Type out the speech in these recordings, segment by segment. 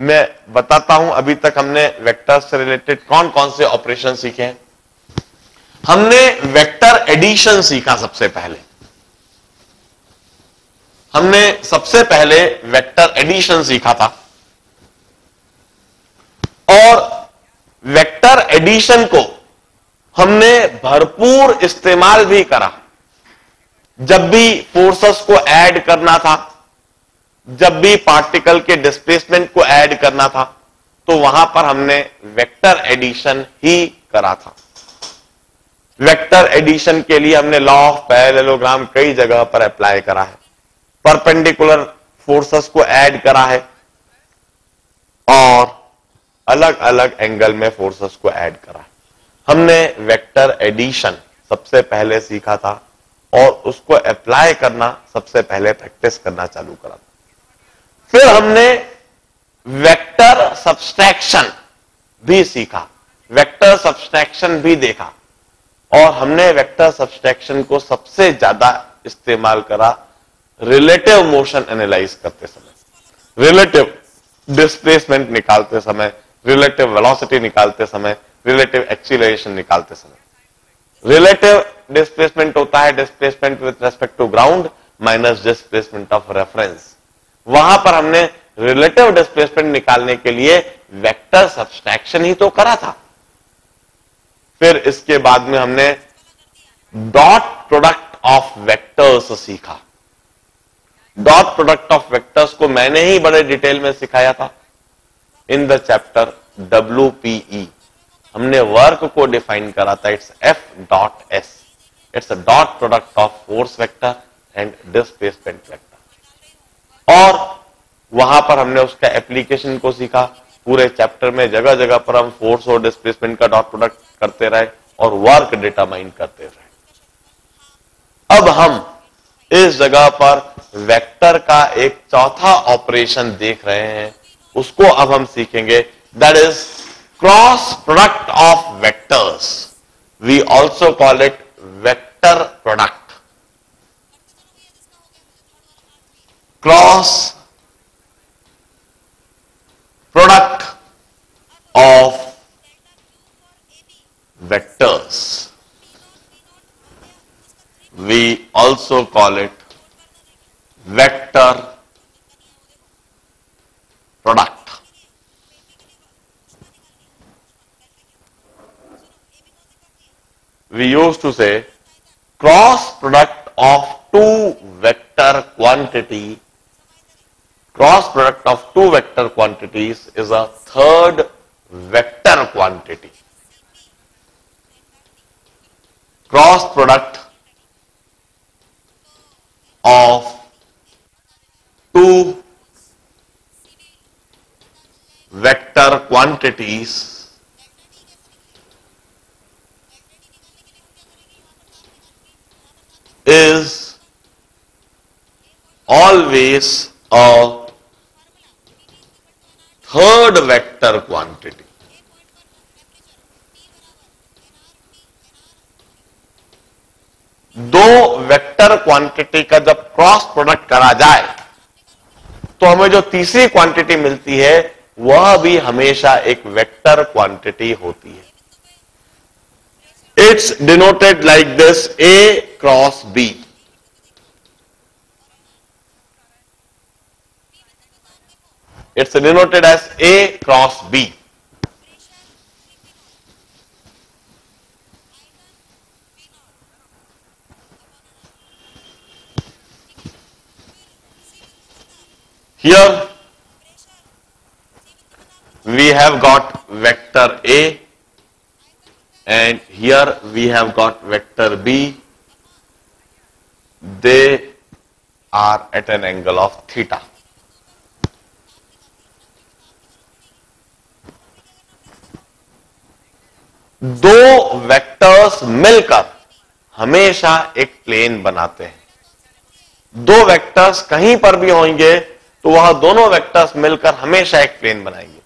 मैं बताता हूं अभी तक हमने वेक्टर से रिलेटेड कौन कौन से ऑपरेशन सीखे हैं। हमने वेक्टर एडिशन सीखा सबसे पहले। हमने सबसे पहले वेक्टर एडिशन सीखा था और वेक्टर एडिशन को हमने भरपूर इस्तेमाल भी करा। जब भी फोर्सेस को ऐड करना था, जब भी पार्टिकल के डिस्प्लेसमेंट को ऐड करना था, तो वहां पर हमने वेक्टर एडिशन ही करा था। वेक्टर एडिशन के लिए हमने लॉ ऑफ पैरेललोग्राम कई जगह पर अप्लाई करा है, परपेंडिकुलर फोर्सेस को ऐड करा है और अलग अलग एंगल में फोर्सेस को ऐड करा है। हमने वेक्टर एडिशन सबसे पहले सीखा था और उसको अप्लाई करना सबसे पहले प्रैक्टिस करना चालू करा था। फिर हमने वेक्टर सब्सट्रैक्शन भी सीखा, वेक्टर सब्सट्रैक्शन भी देखा और हमने वेक्टर सब्सट्रैक्शन को सबसे ज्यादा इस्तेमाल करा रिलेटिव मोशन एनालाइज करते समय, रिलेटिव डिस्प्लेसमेंट निकालते समय, रिलेटिव वेलोसिटी निकालते समय, रिलेटिव एक्सीलरेशन निकालते समय। रिलेटिव डिस्प्लेसमेंट होता है displacement with respect to ground minus displacement of reference. वहां पर हमने रिलेटिव डिस्प्लेसमेंट निकालने के लिए वेक्टर सब्सट्रैक्शन ही तो करा था। फिर इसके बाद में हमने डॉट प्रोडक्ट ऑफ वेक्टर्स सीखा। डॉट प्रोडक्ट ऑफ वेक्टर्स को मैंने ही बड़े डिटेल में सिखाया था इन द चैप्टर WPE। हमने वर्क को डिफाइन करा था, it's F.S, it's a dot product of force vector and displacement vector. और वहां पर हमने उसका एप्लीकेशन को सीखा। पूरे चैप्टर में जगह जगह पर हम फोर्स और डिस्प्लेसमेंट का डॉट प्रोडक्ट करते रहे और वर्क डिटरमाइन करते रहे। अब हम इस जगह पर वेक्टर का एक चौथा ऑपरेशन देख रहे हैं, उसको अब हम सीखेंगे, that is cross product of vectors. We also call it vector product. Cross product of vectors. We also call it vector product. We used to say cross product of two vector quantity. Cross product of two vector quantities is a third vector quantity. Cross product of two vector quantities is always a third vector quantity. दो vector quantity का जब cross product करा जाए तो हमें जो तीसरी quantity मिलती है वह भी हमेशा एक वेक्टर क्वांटिटी होती है। It's denoted like this, A cross B। It's denoted as A cross B। Here we have got vector A and here we have got vector B. They are at an angle of theta. दो vectors मिलकर हमेशा एक plane बनाते हैं। दो vectors कहीं पर भी होंगे तो वह दोनों वेक्टर्स मिलकर हमेशा एक प्लेन बनाएंगे।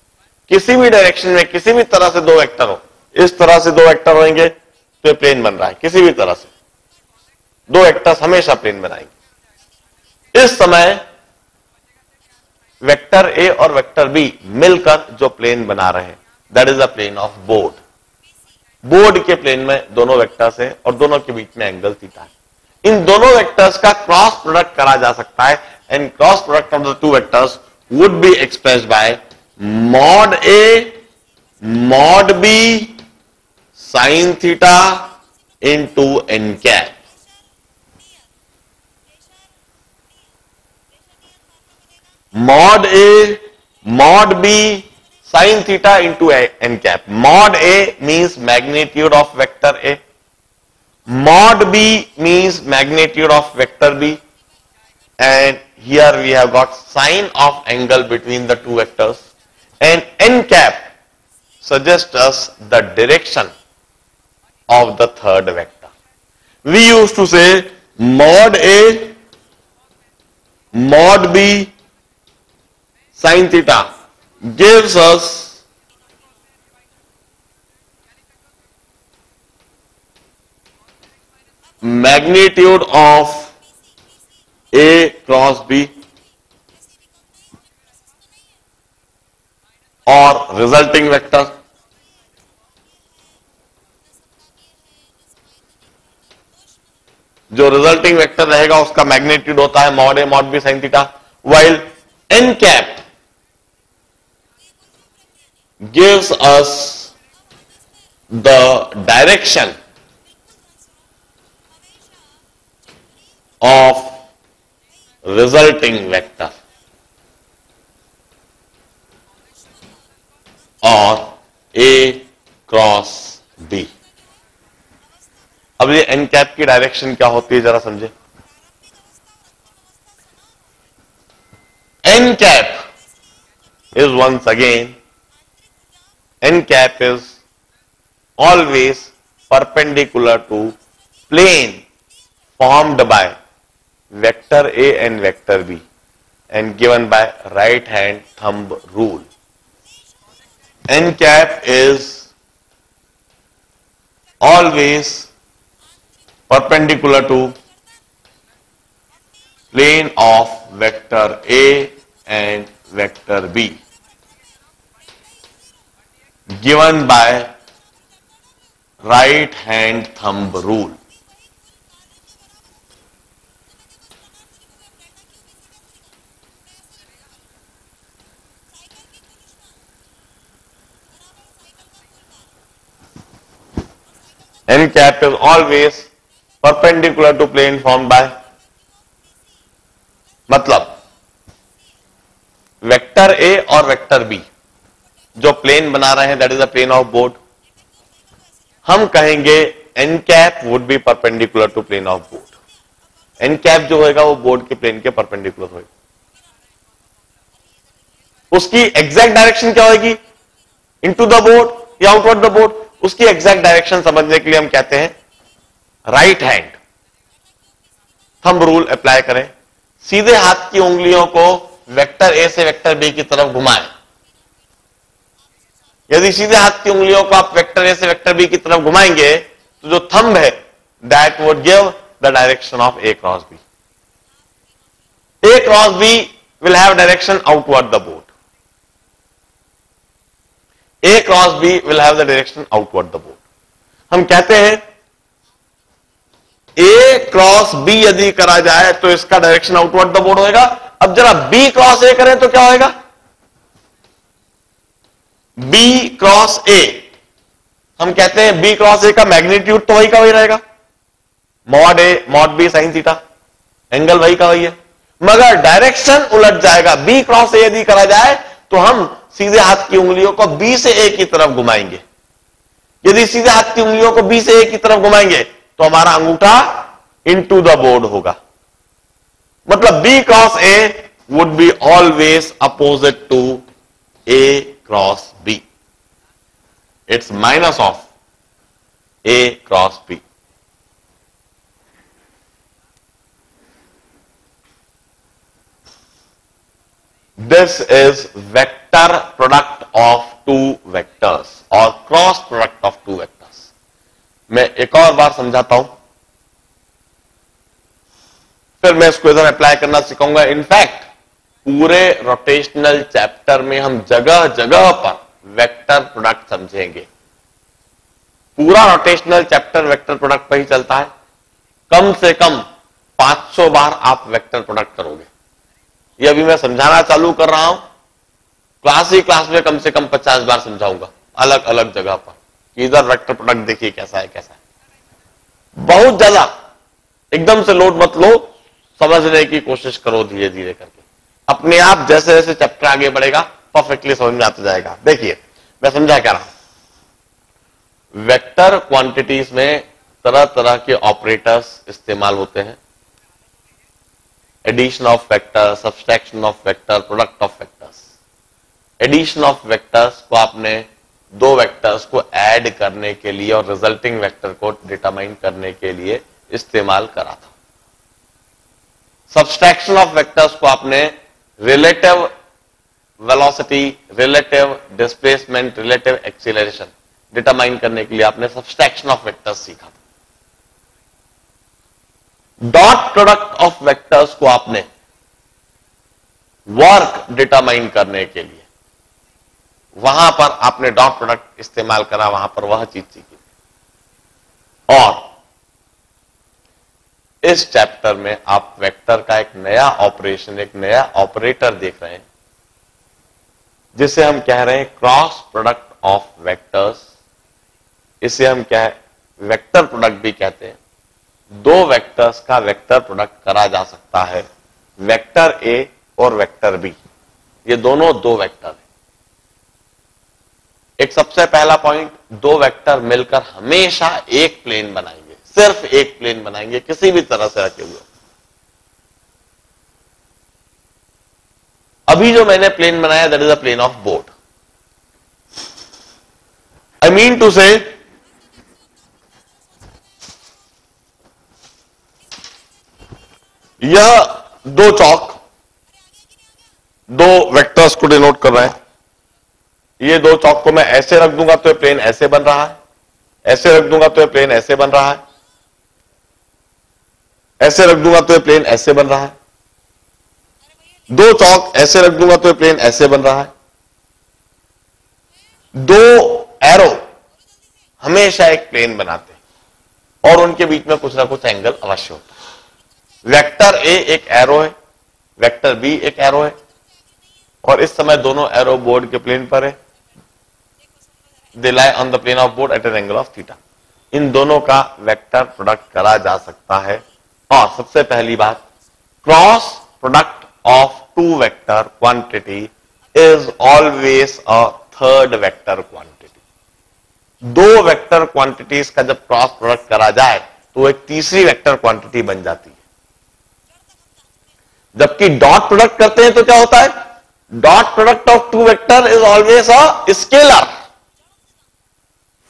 किसी भी डायरेक्शन में किसी भी तरह से दो वेक्टर हो, इस तरह से दो वेक्टर होंगे तो प्लेन बन रहा है, किसी भी तरह से दो वेक्टर्स हमेशा प्लेन बनाएंगे। इस समय वेक्टर ए और वेक्टर बी मिलकर जो प्लेन बना रहे हैं, that is the plane of board. Board के प्लेन में दोनों वेक्टर्स हैं और दोनों के बीच में एंगल थीटा है। इन दोनों वेक्टर्स का क्रॉस प्रोडक्ट करा जा सकता है and cross product of the two vectors would be expressed by mod A mod B sine theta into N cap. Mod A mod B sin theta into n cap. Mod A means magnitude of vector A. Mod B means magnitude of vector B. And here we have got sine of angle between the two vectors. And n cap suggests us the direction of the third vector. We used to say mod A, mod B, sin theta gives us magnitude of A cross B और resulting vector। जो resulting vector रहेगा उसका magnitude होता है mod A mod B sine theta, while n cap gives us the direction of resulting vector और A cross B। अब ये N cap की डायरेक्शन क्या होती है जरा समझे। N cap is once again n cap is always perpendicular to plane formed by vector A and vector B and given by right hand thumb rule. N cap is always perpendicular to plane of vector A and vector B given by right hand thumb rule. N cap is always perpendicular to plane formed by, मतलब vector A और vector B जो plane बना रहे हैं that is the plane of board, हम कहेंगे N cap would be perpendicular to plane of board. N cap जो होगा वो बोर्ड के प्लेन के परपेंडिकुलर होगा। उसकी एग्जैक्ट डायरेक्शन क्या होगी, इनटू द बोर्ड या आउटवर्ड द बोर्ड। उसकी एग्जैक्ट डायरेक्शन समझने के लिए हम कहते हैं right hand thumb rule apply करें। सीधे हाथ की उंगलियों को वेक्टर ए से वेक्टर बी की तरफ घुमाएं। यदि सीधे हाथ की उंगलियों को आप वेक्टर ए से वेक्टर बी की तरफ घुमाएंगे तो जो थंब है that would give the direction of A cross B. A cross B will have direction outward the board. A cross B will have the direction outward the board. हम कहते हैं ए cross B यदि करा जाए तो इसका direction outward the board होगा। अब जरा बी क्रॉस ए करें तो क्या होगा, बी क्रॉस ए। हम कहते हैं बी क्रॉस ए का मैग्नीट्यूड तो वही का वही रहेगा, mod A mod B sine theta, angle वही का वही है, मगर डायरेक्शन उलट जाएगा। बी क्रॉस ए यदि करा जाए तो हम सीधे हाथ की उंगलियों को बी से ए की तरफ घुमाएंगे। यदि सीधे हाथ की उंगलियों को बी से ए की तरफ घुमाएंगे तो हमारा अंगूठा इनटू द बोर्ड होगा। मतलब B cross A would be always opposite to A cross B. It's minus of A cross B. This is vector product of two vectors और cross product of two vectors. मैं एक और बार समझाता हूं, फिर मैं इसको इधर अप्लाई करना सिखाऊंगा। इनफैक्ट पूरे रोटेशनल चैप्टर में हम जगह जगह पर वेक्टर प्रोडक्ट समझेंगे। पूरा रोटेशनल चैप्टर वेक्टर प्रोडक्ट पर ही चलता है। कम से कम 500 बार आप वेक्टर प्रोडक्ट करोगे। ये अभी मैं समझाना चालू कर रहा हूं, क्लास ही क्लास में कम से कम 50 बार समझाऊंगा अलग अलग जगह पर कि इधर वेक्टर प्रोडक्ट देखिए कैसा है कैसा है। बहुत ज्यादा एकदम से लोड मत लो, समझने की कोशिश करो धीरे धीरे करके। अपने आप जैसे जैसे चैप्टर आगे बढ़ेगा परफेक्टली समझ में आता जाएगा। देखिए मैं समझा क्या रहा हूं, वेक्टर क्वांटिटीज में तरह तरह के ऑपरेटर्स इस्तेमाल होते हैं। Addition of vector, subtraction of vector, product of vectors. Addition of vectors को आपने दो वेक्टर्स को ऐड करने के लिए और रिजल्टिंग वेक्टर को डिटरमाइन करने के लिए इस्तेमाल करा था। सब्सट्रैक्शन ऑफ वेक्टर्स को आपने relative velocity, relative displacement, relative acceleration determine करने के लिए आपने सब्सट्रैक्शन ऑफ वेक्टर्स सीखा था। डॉट प्रोडक्ट ऑफ वेक्टर्स को आपने वर्क डिटरमाइन करने के लिए, वहां पर आपने डॉट प्रोडक्ट इस्तेमाल करा, वहां पर वह चीज सीखी। और इस चैप्टर में आप वेक्टर का एक नया ऑपरेशन, एक नया ऑपरेटर देख रहे हैं जिसे हम कह रहे हैं क्रॉस प्रोडक्ट ऑफ वेक्टर्स। इसे हम क्या है, वेक्टर प्रोडक्ट भी कहते हैं। दो वेक्टर्स का वेक्टर प्रोडक्ट करा जा सकता है, वेक्टर ए और वेक्टर बी। ये दोनों दो वेक्टर हैं। एक सबसे पहला पॉइंट, दो वेक्टर मिलकर हमेशा एक प्लेन बनाएंगे, सिर्फ एक प्लेन बनाएंगे किसी भी तरह से रखे हुए। अभी जो मैंने प्लेन बनाया that is a plane of board. I mean to say यह दो चौक दो वेक्टर्स को डिनोट कर रहे हैं। ये दो चौक को मैं ऐसे रख दूंगा तो ये प्लेन ऐसे बन रहा है, ऐसे रख दूंगा तो ये प्लेन ऐसे बन रहा है, ऐसे रख दूंगा तो ये प्लेन ऐसे बन रहा है। दो चौक ऐसे रख दूंगा तो ये प्लेन ऐसे बन रहा है। दो एरो हमेशा एक प्लेन बनाते हैं और उनके बीच में कुछ ना कुछ एंगल अवश्य होता है। वेक्टर ए एक एरो है, वेक्टर बी एक एरो है, और इस समय दोनों एरो बोर्ड के प्लेन पर है। They lie on the plane of board at an angle of theta. इन दोनों का वेक्टर प्रोडक्ट करा जा सकता है। और सबसे पहली बात, cross product of two vector quantity is always a third vector quantity. दो वेक्टर क्वांटिटीज का जब क्रॉस प्रोडक्ट करा जाए तो एक तीसरी वेक्टर क्वांटिटी बन जाती है। जबकि डॉट प्रोडक्ट करते हैं तो क्या होता है, dot product of two vector is always a scalar.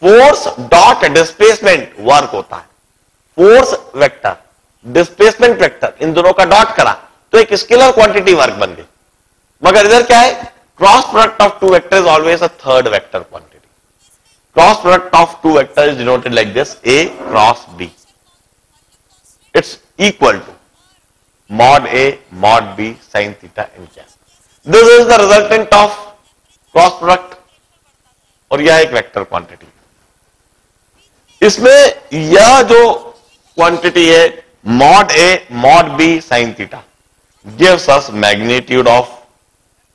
Force dot displacement work होता है। फोर्स वेक्टर, डिस्प्लेसमेंट वेक्टर, इन दोनों का डॉट करा तो एक स्केलर क्वांटिटी वर्क बन गई। मगर इधर क्या है, cross product of two vector is always a third vector quantity. Cross product of two vector is denoted like this, A cross B. It's equal to mod A mod B sin theta n cap. This is the resultant of cross product और यह एक vector quantity. इसमें यह जो quantity है mod A mod B sin theta gives us magnitude of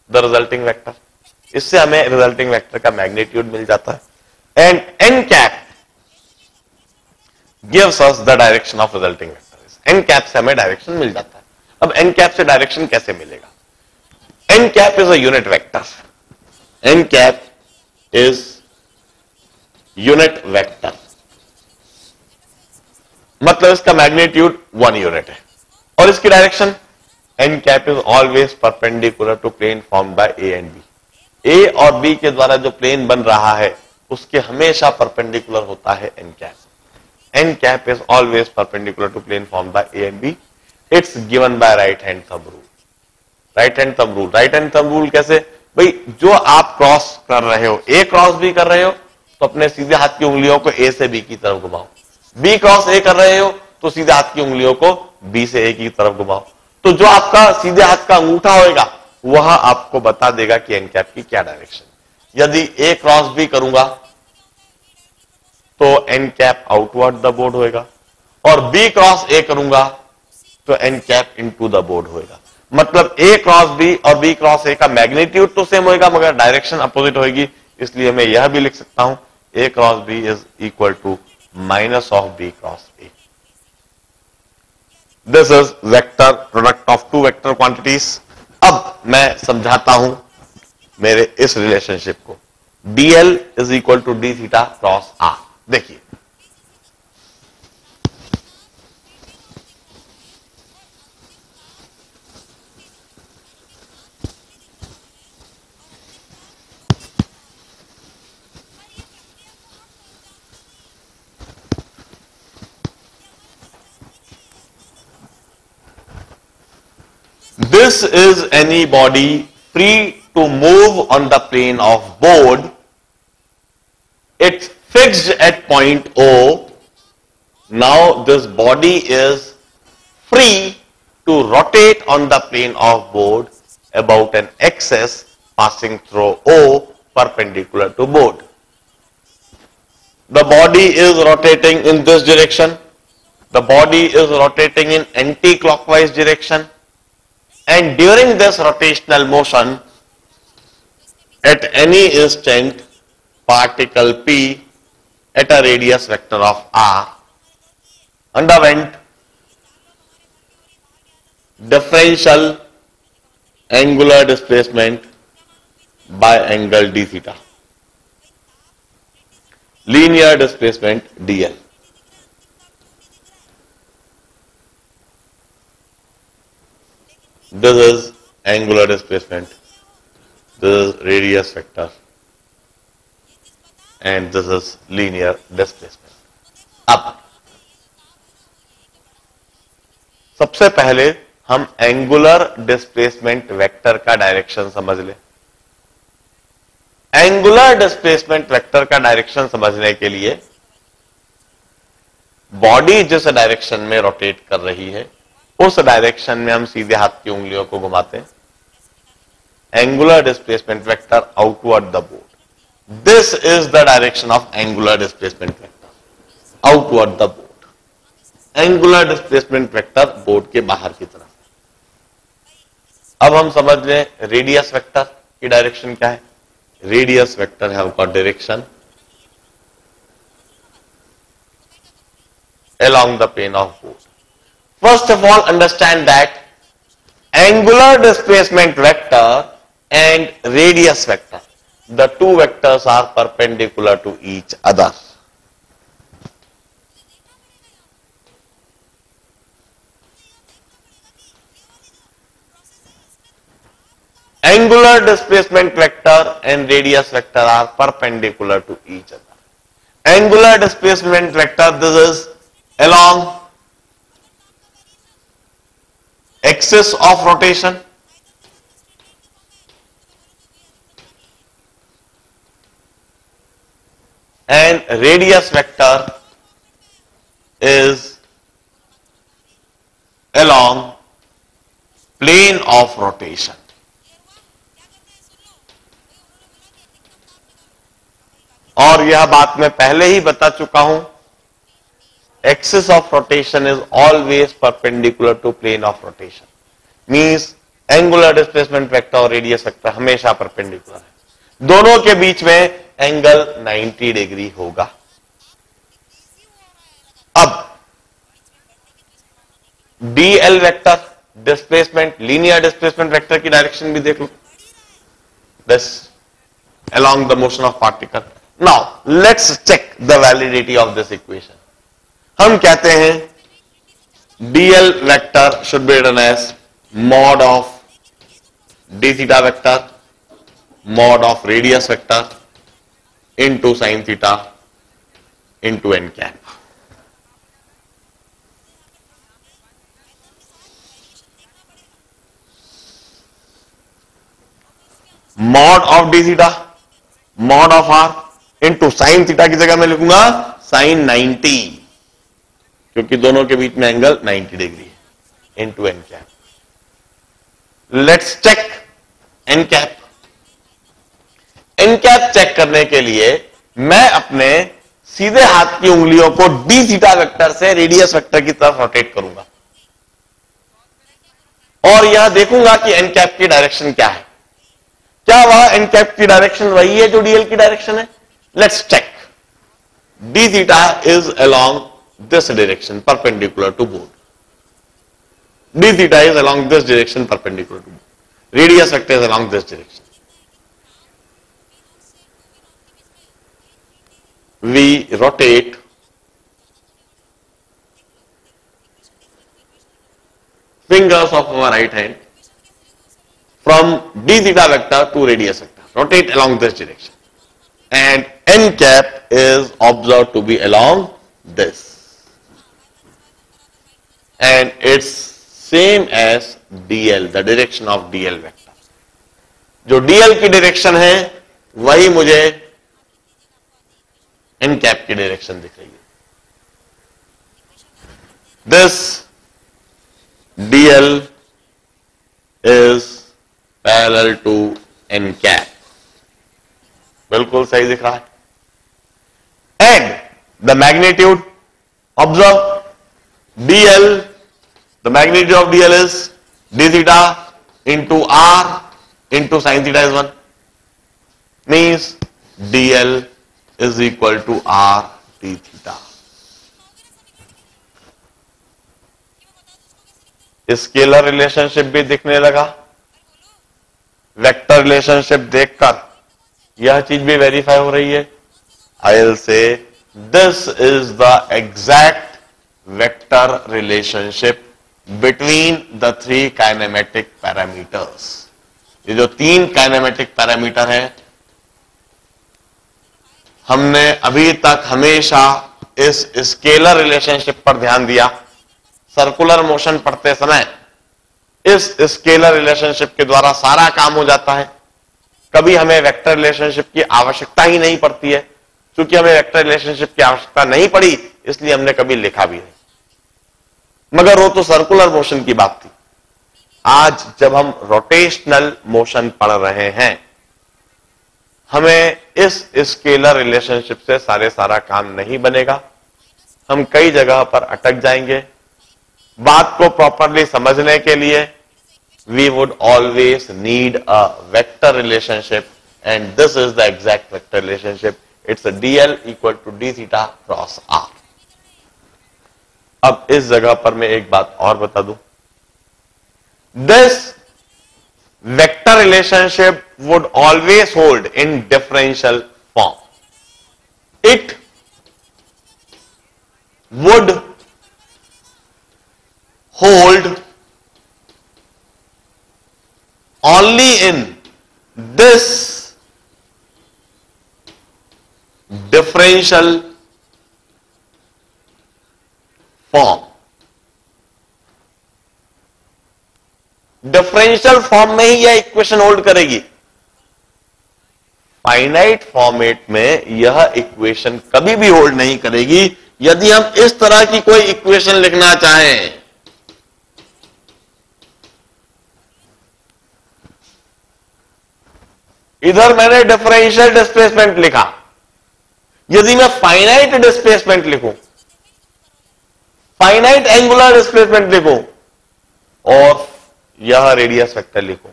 the resulting vector। इससे हमें resulting vector का मैग्नीट्यूड मिल जाता है। And n cap gives us the direction of resulting vector। n cap से हमें डायरेक्शन मिल जाता है। अब n कैप से डायरेक्शन कैसे मिलेगा, n cap is a unit vector. n cap is unit vector, मतलब इसका मैग्नीट्यूड 1 यूनिट है। और इसकी direction n cap is always perpendicular to plane formed by a and b। a और b के द्वारा जो प्लेन बन रहा है उसके हमेशा परपेंडिकुलर होता है n cap. n cap is always perpendicular to plane formed by a and b। It's given by right hand thumb rule. Right hand thumb rule, right hand thumb rule कैसे भाई, जो आप क्रॉस कर रहे हो, ए cross B कर रहे हो तो अपने सीधे हाथ की उंगलियों को ए से बी की तरफ घुमाओ। बी क्रॉस ए कर रहे हो तो सीधे हाथ की उंगलियों को बी से ए की तरफ घुमाओ। तो जो आपका सीधे हाथ का अंगूठा होगा वह आपको बता देगा कि एन कैप की क्या डायरेक्शन। यदि ए क्रॉस बी करूंगा तो N cap outward the board होएगा, और बी क्रॉस ए करूंगा तो N cap into the board होएगा। मतलब ए क्रॉस बी और बी क्रॉस ए का मैग्नीट्यूड तो सेम होएगा मगर डायरेक्शन अपोजिट होएगी। इसलिए मैं यह भी लिख सकता हूं A cross B is equal to minus of B cross A. This is vector product of two vector quantities. अब मैं समझाता हूं मेरे इस रिलेशनशिप को। dl is equal to D theta cross r. देखिए this is any body free to move on the plane of board. It's fixed at point O. Now this body is free to rotate on the plane of board about an axis passing through O perpendicular to board. The body is rotating in this direction. The body is rotating in anti-clockwise direction. And during this rotational motion, at any instant, particle P at a radius vector of r underwent differential angular displacement by angle d theta, linear displacement dl. This is angular displacement, this is radius vector, and this is linear displacement. अब सबसे पहले हम angular displacement vector का direction समझ लें। Angular displacement vector का direction समझने के लिए बॉडी जिस डायरेक्शन में रोटेट कर रही है उस डायरेक्शन में हम सीधे हाथ की उंगलियों को घुमाते हैं। Angular displacement vector outward the board. This is the direction of angular displacement vector outward the board. Angular displacement vector board के बाहर की तरफ। अब हम समझ लें रेडियस वेक्टर की डायरेक्शन क्या है। Radius vector have got direction along the plane of board. First of all, understand that angular displacement vector and radius vector, the two vectors are perpendicular to each other. Angular displacement vector and radius vector are perpendicular to each other. Angular displacement vector, this is along axis of rotation, and radius vector is along plane of rotation. और यह बात मैं पहले ही बता चुका हूं, axis of rotation is always perpendicular to plane of rotation. Means angular displacement vector और radius vector हमेशा perpendicular है। दोनों के बीच में एंगल 90 डिग्री होगा। अब dl vector displacement linear displacement vector की डायरेक्शन भी देख लो। This along the motion of particle. Now let's check the validity of this equation. हम कहते हैं dl vector should be written as mod of d theta vector mod of radius vector into sin theta into n cap. mod of d theta mod of r into sin theta की जगह मैं लिखूंगा sin 90 क्योंकि दोनों के बीच में angle 90 degree है into n cap. Let's check N cap. N cap check करने के लिए मैं अपने सीधे हाथ की उंगलियों को डी थीटा वेक्टर से रेडियस वेक्टर की तरफ रोटेट करूंगा और यह देखूंगा कि एन कैप की डायरेक्शन क्या है। क्या वह एन कैप की डायरेक्शन वही है जो डीएल की डायरेक्शन है? Let's check. D theta is along this direction perpendicular to board. D theta is along this direction perpendicular to board. Radius vector is along this direction. We rotate fingers of our right hand from d theta vector to radius vector. Rotate along this direction. And n cap is observed to be along this. And it's same as dl, the direction of dl vector. जो dl की direction है वही मुझे N cap की direction दिख रही है। This DL is parallel to N cap, बिल्कुल सही दिख रहा है। And the magnitude observe DL, the magnitude of DL is D theta into R into sine theta is 1, means DL is equal to r d theta. Scalar relationship भी दिखने लगा। Vector relationship देखकर यह चीज भी वेरीफाई हो रही है। I will say this is the exact vector relationship between the 3 kinematic parameters. ये जो 3 काइनेमेटिक पैरामीटर है, हमने अभी तक हमेशा इस स्केलर रिलेशनशिप पर ध्यान दिया। सर्कुलर मोशन पढ़ते समय इस स्केलर रिलेशनशिप के द्वारा सारा काम हो जाता है। कभी हमें वेक्टर रिलेशनशिप की आवश्यकता ही नहीं पड़ती है। क्योंकि हमें वेक्टर रिलेशनशिप की आवश्यकता नहीं पड़ी, इसलिए हमने कभी लिखा भी नहीं। मगर वो तो सर्कुलर मोशन की बात थी। आज जब हम रोटेशनल मोशन पढ़ रहे हैं, हमें इस स्केलर रिलेशनशिप से सारा काम नहीं बनेगा। हम कई जगह पर अटक जाएंगे। बात को प्रॉपरली समझने के लिए we would always need a vector relationship, and this is the exact vector relationship. It's DL equal to D theta cross R. अब इस जगह पर मैं एक बात और बता दूं। This vector relationship would always hold in differential form. It would hold only in this differential form. Differential form में ही यह इक्वेशन होल्ड करेगी। फाइनाइट फॉर्मेट में यह इक्वेशन कभी भी होल्ड नहीं करेगी। यदि हम इस तरह की कोई इक्वेशन लिखना चाहें, इधर मैंने डिफरेंशियल डिस्प्लेसमेंट लिखा, यदि मैं फाइनाइट डिस्प्लेसमेंट लिखूं, फाइनाइट एंगुलर डिस्प्लेसमेंट लिखूं और यह रेडियस वेक्टर लिखो,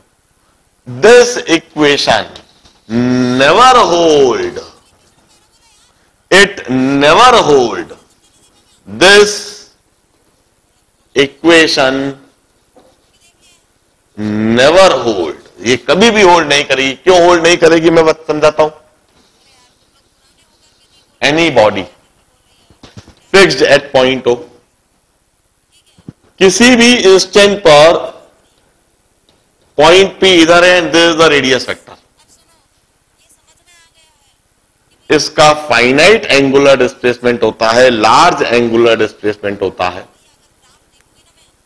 this equation never hold, it never hold. This equation never hold. ये कभी भी होल्ड नहीं करेगी। क्यों होल्ड नहीं करेगी, मैं बस समझाता हूं। Anybody fixed at point O, किसी भी इंस्टेंट पर पॉइंट पी इधर है and this is the radius vector. इसका फाइनाइट एंगुलर डिस्प्लेसमेंट होता है, लार्ज एंगुलर डिस्प्लेसमेंट होता है,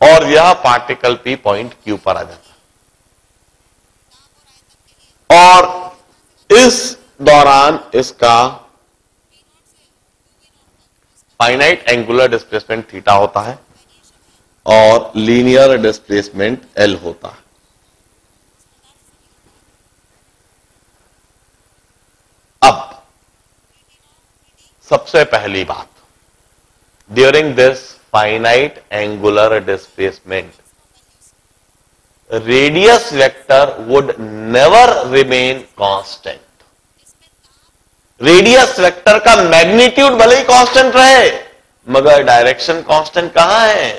और यह पार्टिकल पी पॉइंट क्यू पर आ जाता है। और इस दौरान इसका फाइनाइट एंगुलर डिस्प्लेसमेंट थीटा होता है और लीनियर डिस्प्लेसमेंट एल होता है। सबसे पहली बात, during this finite angular displacement radius vector would never remain constant. Radius vector का मैग्नीट्यूड भले ही कांस्टेंट रहे, मगर डायरेक्शन कांस्टेंट कहां है?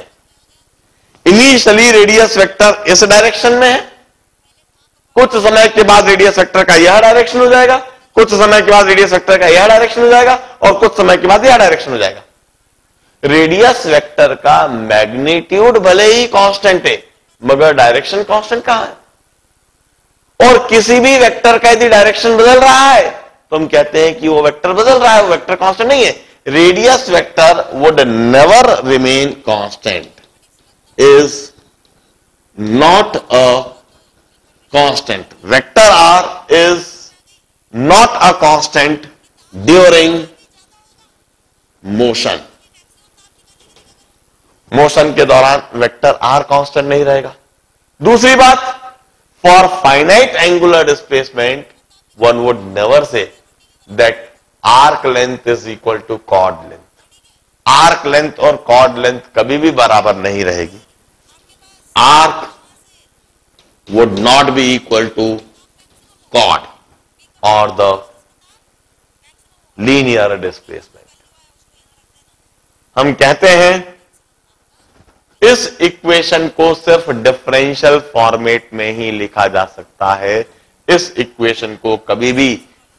इनिशियली रेडियस वेक्टर इस डायरेक्शन में है, कुछ समय के बाद रेडियस वेक्टर का यह डायरेक्शन हो जाएगा, कुछ समय के बाद रेडियस वेक्टर का यह डायरेक्शन हो जाएगा, और कुछ समय के बाद यह डायरेक्शन हो जाएगा। रेडियस वेक्टर का मैग्नीट्यूड भले ही कांस्टेंट है, मगर डायरेक्शन कांस्टेंट कहां है? और किसी भी वेक्टर का यदि डायरेक्शन बदल रहा है तो हम कहते हैं कि वो वेक्टर बदल रहा है, वो वेक्टर कांस्टेंट नहीं है। Radius vector would never remain constant, is not a constant. Vector R is not a constant during motion. Motion के दौरान वेक्टर R कांस्टेंट नहीं रहेगा। दूसरी बात, for finite angular displacement one would never say that arc length is equal to chord length. Arc length और chord length कभी भी बराबर नहीं रहेगी। Arc would not be equal to chord और द लीनियर डिस्प्लेसमेंट। हम कहते हैं इस इक्वेशन को सिर्फ डिफरेंशियल फॉर्मेट में ही लिखा जा सकता है। इस इक्वेशन को कभी भी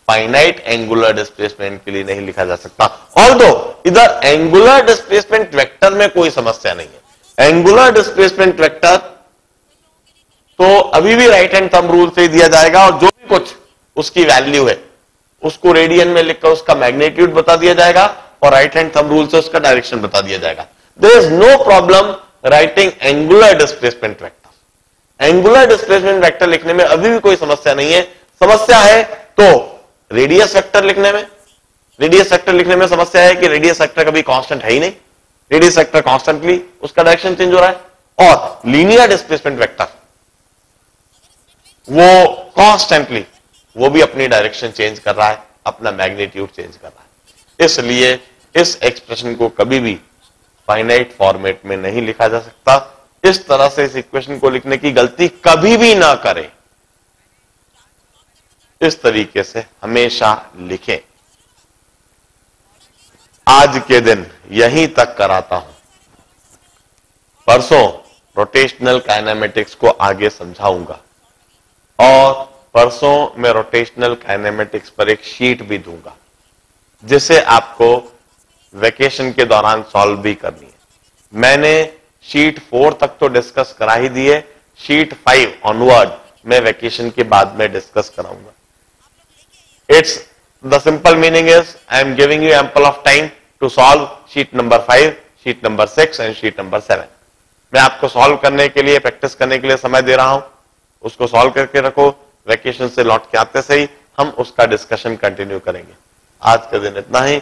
फाइनाइट एंगुलर डिस्प्लेसमेंट के लिए नहीं लिखा जा सकता। ऑल्दो इधर एंगुलर डिस्प्लेसमेंट वेक्टर में कोई समस्या नहीं है। एंगुलर डिस्प्लेसमेंट वेक्टर तो अभी भी राइट हैंड थंब रूल से ही दिया जाएगा, और जो भी कुछ उसकी वैल्यू है उसको रेडियन में लिखकर उसका मैग्नीट्यूड बता दिया जाएगा, और राइट हैंड थंब रूल से उसका डायरेक्शन बता दिया जाएगा। There is no problem writing angular displacement vector. Angular displacement vector लिखने में अभी भी कोई समस्या नहीं है। समस्या है तो रेडियस वेक्टर लिखने में। रेडियस वेक्टर लिखने में समस्या है कि रेडियस वेक्टर कभी कांस्टेंट है ही नहीं। रेडियस वेक्टर कांस्टेंटली उसका डायरेक्शन चेंज हो रहा है, और लीनियर डिस्प्लेसमेंट वेक्टर वो कांस्टेंटली वो भी अपनी डायरेक्शन चेंज कर रहा है, अपना मैग्नीट्यूड चेंज कर रहा है। इसलिए इस एक्सप्रेशन को कभी भी फाइनाइट फॉर्मेट में नहीं लिखा जा सकता। इस तरह से इस इक्वेशन को लिखने की गलती कभी भी ना करें। इस तरीके से हमेशा लिखें। आज के दिन यहीं तक कराता हूं। परसों रोटेशनल काइनेमेटिक्स को आगे समझाऊंगा, और परसों मैं रोटेशनल काइनेमेटिक्स पर एक शीट भी दूंगा जिसे आपको वेकेशन के दौरान सॉल्व भी करनी है। मैंने शीट 4 तक तो डिस्कस करा ही दी है, शीट 5 ऑनवर्ड मैं वेकेशन के बाद में डिस्कस कराऊंगा। It's the simple meaning is I am giving you ample of time to solve sheet number 5, sheet number 6 and sheet number 7। मैं आपको सॉल्व करने के लिए, प्रैक्टिस करने के लिए समय दे रहा हूं। उसको सॉल्व करके रखो, वेकेशन से लौट के आते से ही हम उसका डिस्कशन कंटिन्यू करेंगे। आज के दिन इतना ही।